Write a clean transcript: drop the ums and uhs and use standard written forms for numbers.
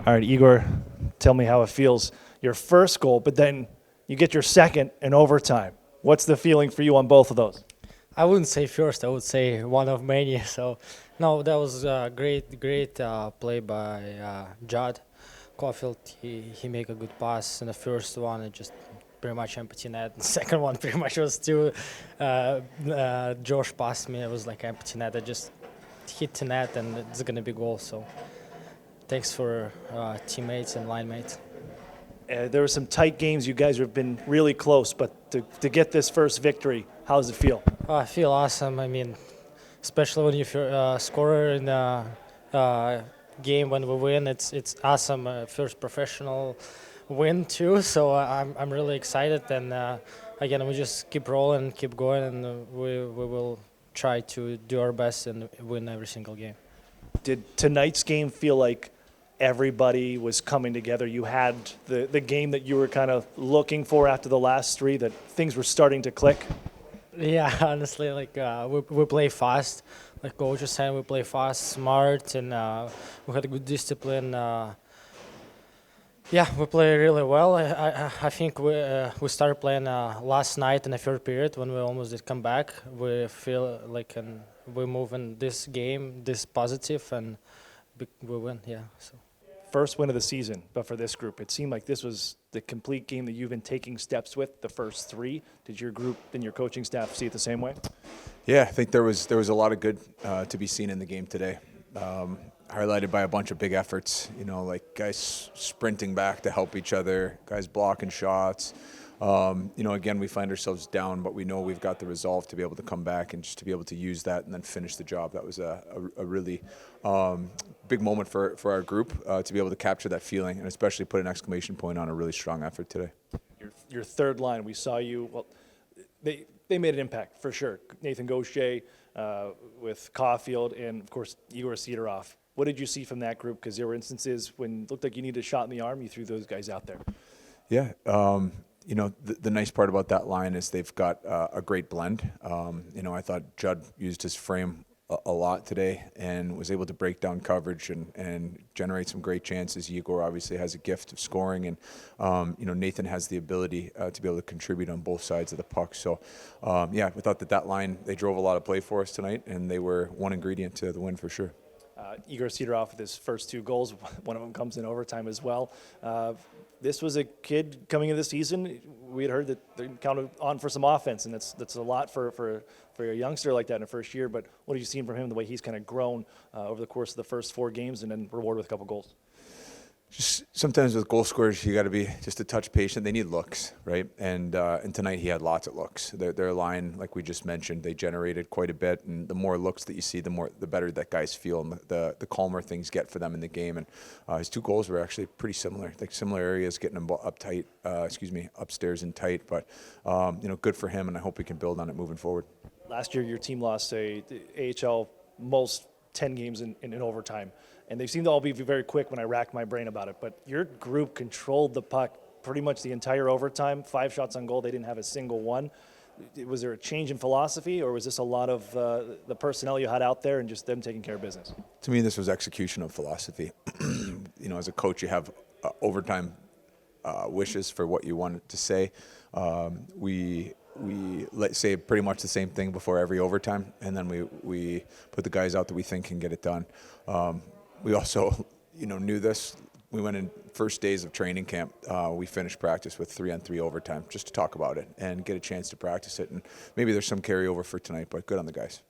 All right, Igor, tell me how it feels. Your first goal, but then you get your second in overtime. What's the feeling for you on both of those? I wouldn't say first. I would say one of many. So, no, that was a great play by Judd Caulfield. He made a good pass in the first one. It just pretty much empty net. The second one pretty much was still Josh passed me. It was like empty net. I just hit the net and it's gonna be goal. So, thanks for teammates and line mates. There were some tight games. You guys have been really close, but to get this first victory, how does it feel? I feel awesome. I mean, especially when you're scorer in a game when we win, it's awesome. First professional win too, so I'm really excited. And again, we just keep rolling, keep going, and we will try to do our best and win every single game. Did tonight's game feel like everybody was coming together? You had the game that you were kind of looking for after the last three, that things were starting to click? Yeah, honestly, like we play fast. Like coach was saying, we play fast, smart, and we had a good discipline. Yeah, we play really well. I think we started playing last night in the third period when we almost did come back. We feel like we move in this game, this positive, and we win. Yeah. So. First win of the season, but for this group, it seemed like this was the complete game that you've been taking steps with, the first three. Did your group and your coaching staff see it the same way? Yeah, I think there was a lot of good to be seen in the game today, highlighted by a bunch of big efforts. You know, like guys sprinting back to help each other, guys blocking shots. You know, again, we find ourselves down, but we know we've got the resolve to be able to come back and just to be able to use that and then finish the job. That was a really big moment for our group to be able to capture that feeling and especially put an exclamation point on a really strong effort today. Your third line, we saw you, well, they made an impact for sure. Nathan Gaucher with Caulfield and, of course, Yegor Sidorov. What did you see from that group? Because there were instances when it looked like you needed a shot in the arm, you threw those guys out there. Yeah. You know, the nice part about that line is they've got a great blend. You know, I thought Judd used his frame a lot today and was able to break down coverage and generate some great chances. Yegor obviously has a gift of scoring, and you know, Nathan has the ability to be able to contribute on both sides of the puck. So, yeah, we thought that line, they drove a lot of play for us tonight, and they were one ingredient to the win for sure. Yegor Sidorov with his first two goals. One of them comes in overtime as well. This was a kid coming into the season. We had heard that they counted on for some offense, and that's a lot for a youngster like that in the first year. But what have you seen from him, the way he's kind of grown over the course of the first four games and then rewarded with a couple goals? Just sometimes with goal scorers, you got to be just a touch patient. They need looks, right? And tonight he had lots of looks. Their line, like we just mentioned, they generated quite a bit. And the more looks that you see, the better that guys feel, and the calmer things get for them in the game. And his two goals were actually pretty similar, like similar areas, getting them upstairs and tight. But you know, good for him, and I hope we can build on it moving forward. Last year, your team lost the AHL most 10 games in overtime. And they seem to all be very quick when I rack my brain about it. But your group controlled the puck pretty much the entire overtime, 5 shots on goal. They didn't have a single one. Was there a change in philosophy, or was this a lot of the personnel you had out there and just them taking care of business? To me, this was execution of philosophy. You know, as a coach, you have overtime wishes for what you wanted to say. We let's say pretty much the same thing before every overtime, and then we put the guys out that we think can get it done. We also, you know, knew this. We went in first days of training camp. We finished practice with 3-on-3 overtime just to talk about it and get a chance to practice it. And maybe there's some carryover for tonight, but good on the guys.